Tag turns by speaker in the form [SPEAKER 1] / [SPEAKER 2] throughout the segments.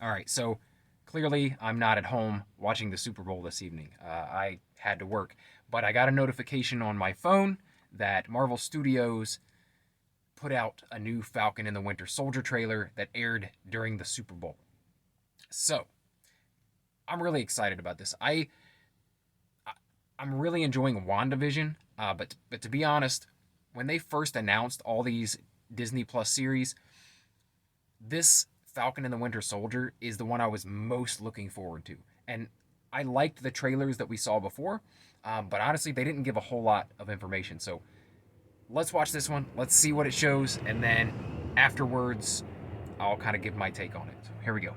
[SPEAKER 1] All right, so clearly I'm not at home watching the Super Bowl this evening. I had to work, but I got a notification on my phone that Marvel Studios put out a new Falcon and the Winter Soldier trailer that aired during the Super Bowl. So I'm really excited about this. I'm really enjoying WandaVision, but to be honest, when they first announced all these Disney Plus series, this Falcon and the Winter Soldier is the one I was most looking forward to. And I liked the trailers that we saw before, but honestly, they didn't give a whole lot of information. So let's watch this one. Let's see what it shows, and then afterwards, I'll kind of give my take on it. So here we go.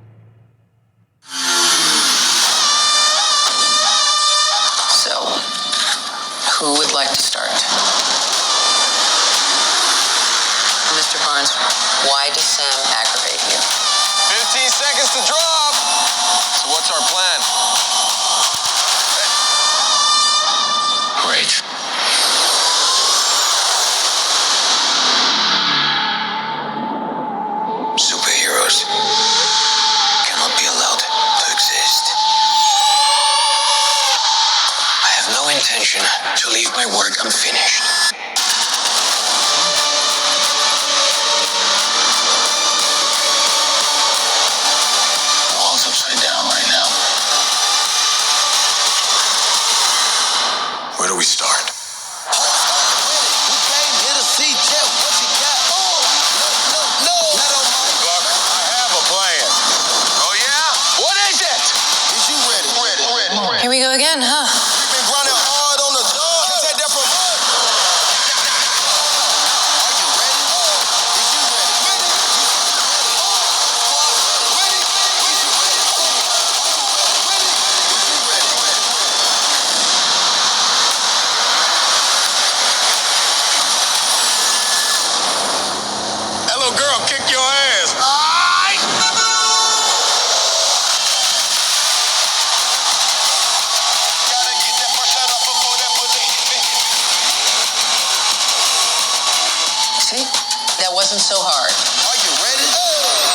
[SPEAKER 2] So, who would like to start? Mr. Barnes, why does Sam aggravate you?
[SPEAKER 3] 15 seconds to drop. So what's our plan?
[SPEAKER 2] Great.
[SPEAKER 3] Superheroes cannot be allowed to exist. I have no intention to leave my work unfinished. The world's upside down right now. Where do we start?
[SPEAKER 2] Here we go again, huh?
[SPEAKER 3] You've been running hard on the job. Can't take that from us. Are you ready? Is you ready? Ready? Ready? Is you ready? Ready? Is you ready? Hello, girl, kick your ass.
[SPEAKER 2] See? That wasn't so hard.
[SPEAKER 3] Are you ready?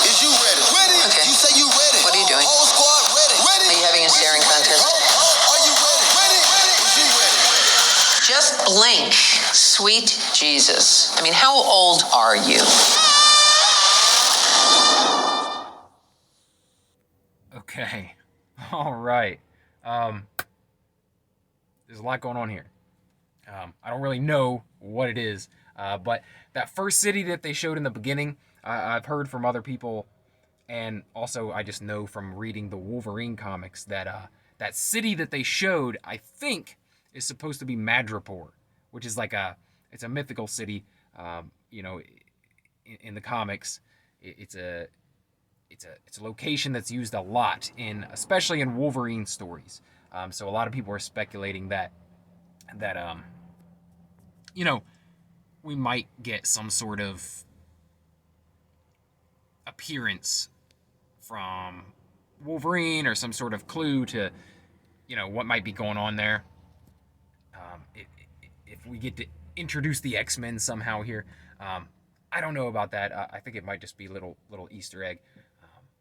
[SPEAKER 3] Is you ready? Ready?
[SPEAKER 2] Okay.
[SPEAKER 3] You say you ready.
[SPEAKER 2] What are you doing?
[SPEAKER 3] Whole squad ready. Ready?
[SPEAKER 2] Are you having a staring contest?
[SPEAKER 3] Are you ready? Ready? Is you ready?
[SPEAKER 2] Just blink. Sweet Jesus. I mean, how old are you?
[SPEAKER 1] Okay. All right. There's a lot going on here. I don't really know what it is, but that first city that they showed in the beginning, I've heard from other people, and also I just know from reading the Wolverine comics that that city that they showed, I think, is supposed to be Madripoor, which is like it's a mythical city. In the comics, it's a location that's used a lot especially in Wolverine stories. So a lot of people are speculating that we might get some sort of appearance from Wolverine or some sort of clue to, what might be going on there. If we get to introduce the X-Men somehow here, I don't know about that. I think it might just be a little Easter egg,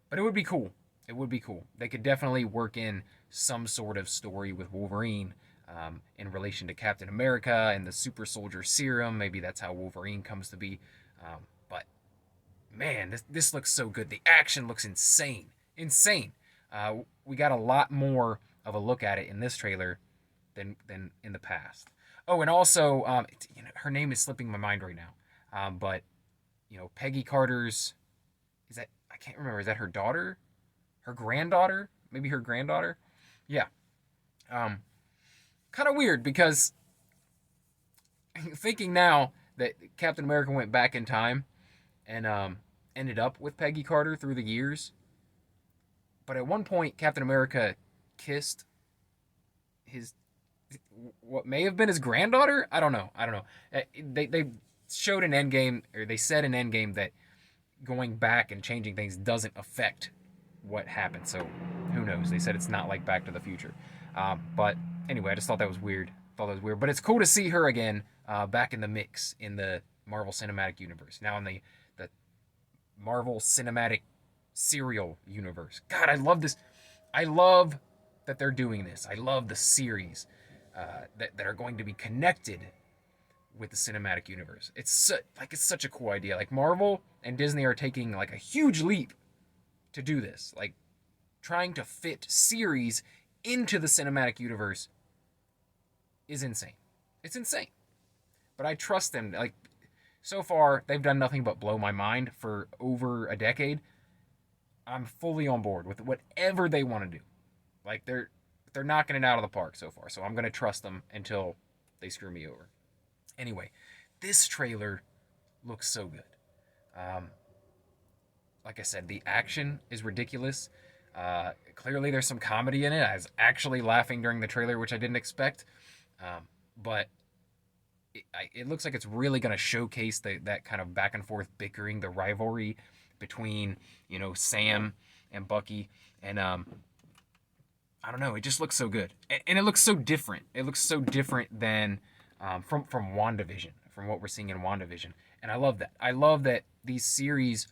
[SPEAKER 1] but it would be cool. It would be cool. They could definitely work in some sort of story with Wolverine in relation to Captain America and the super soldier serum. Maybe that's how Wolverine comes to be. But man, this looks so good. The action looks insane. We got a lot more of a look at it in this trailer than in the past. Oh, and also, her name is slipping my mind right now. But Peggy Carter's, I can't remember. Is that her daughter? Her granddaughter? Maybe her granddaughter? Yeah. Kind of weird because thinking now that Captain America went back in time and ended up with Peggy Carter through the years. But at one point, Captain America kissed what may have been his granddaughter? I don't know. They showed in Endgame, or they said in Endgame, that going back and changing things doesn't affect what happened. So who knows? They said it's not like Back to the Future. But anyway, I just thought that was weird. But it's cool to see her again back in the mix in the Marvel Cinematic Universe. Now in the Marvel Cinematic serial universe. God, I love this. I love that they're doing this. I love the series that are going to be connected with the cinematic universe. It's such a cool idea. Like Marvel and Disney are taking like a huge leap to do this. Like trying to fit series into the cinematic universe is insane. It's insane. But I trust them. Like so far, they've done nothing but blow my mind for over a decade. I'm fully on board with whatever they want to do. Like they're knocking it out of the park so far. So I'm gonna trust them until they screw me over. Anyway, this trailer looks so good. Um, like I said, the action is ridiculous. Clearly, there's some comedy in it. I was actually laughing during the trailer, which I didn't expect. But it looks like it's really going to showcase that kind of back and forth bickering, the rivalry between Sam and Bucky, and I don't know. It just looks so good, and it looks so different. It looks so different than from WandaVision, from what we're seeing in WandaVision, and I love that. I love that these series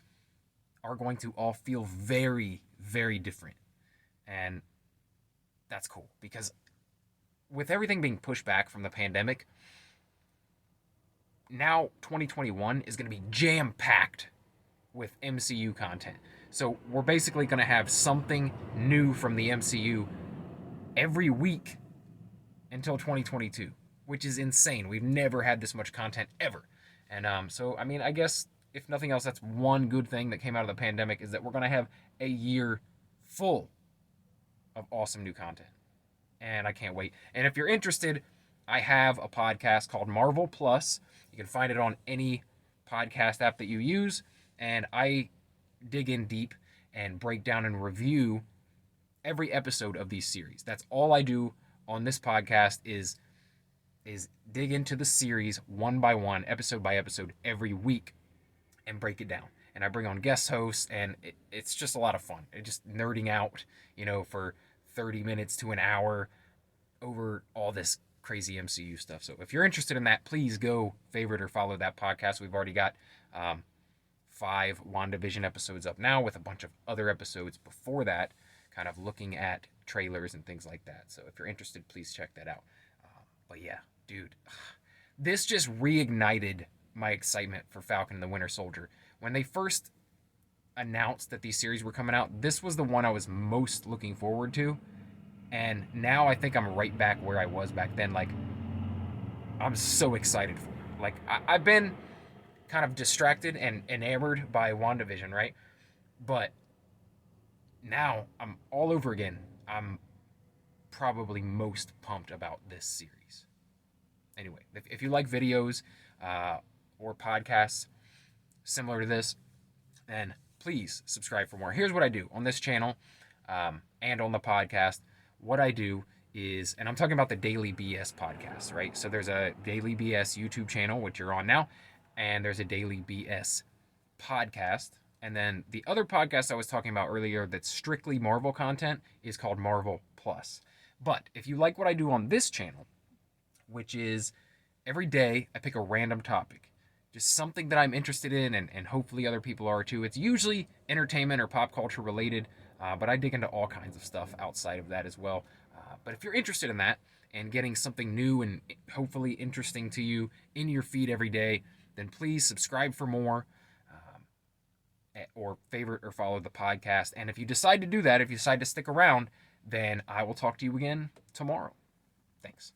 [SPEAKER 1] are going to all feel very, very different, and that's cool because with everything being pushed back from the pandemic, now 2021 is going to be jam packed with MCU content. So we're basically going to have something new from the MCU every week until 2022, which is insane. We've never had this much content ever. And so, I mean, I guess if nothing else, that's one good thing that came out of the pandemic is that we're going to have a year full of awesome new content. And I can't wait. And if you're interested, I have a podcast called Marvel Plus. You can find it on any podcast app that you use. And I dig in deep and break down and review every episode of these series. That's all I do on this podcast is dig into the series one by one, episode by episode, every week and break it down. And I bring on guest hosts, and it's just a lot of fun. It's just nerding out, for 30 minutes to an hour over all this crazy MCU stuff. So if you're interested in that, please go favorite or follow that podcast. We've already got 5 WandaVision episodes up now with a bunch of other episodes before that, kind of looking at trailers and things like that. So if you're interested, please check that out. But yeah, dude, this just reignited my excitement for Falcon and the Winter Soldier. When they first announced that these series were coming out, this was the one I was most looking forward to. And now I think I'm right back where I was back then. Like, I'm so excited for it. Like, I've been kind of distracted and enamored by WandaVision, right? But now I'm all over again. I'm probably most pumped about this series. Anyway, if you like videos or podcasts similar to this, then please subscribe for more. Here's what I do on this channel and on the podcast. What I do is, and I'm talking about the Daily BS podcast, right? So there's a Daily BS YouTube channel, which you're on now, and there's a Daily BS podcast. And then the other podcast I was talking about earlier that's strictly Marvel content is called Marvel Plus. But if you like what I do on this channel, which is every day I pick a random topic, just something that I'm interested in, and hopefully other people are too. It's usually entertainment or pop culture related, but I dig into all kinds of stuff outside of that as well. But if you're interested in that and getting something new and hopefully interesting to you in your feed every day, then please subscribe for more, or favorite or follow the podcast. And if you decide to do that, if you decide to stick around, then I will talk to you again tomorrow. Thanks.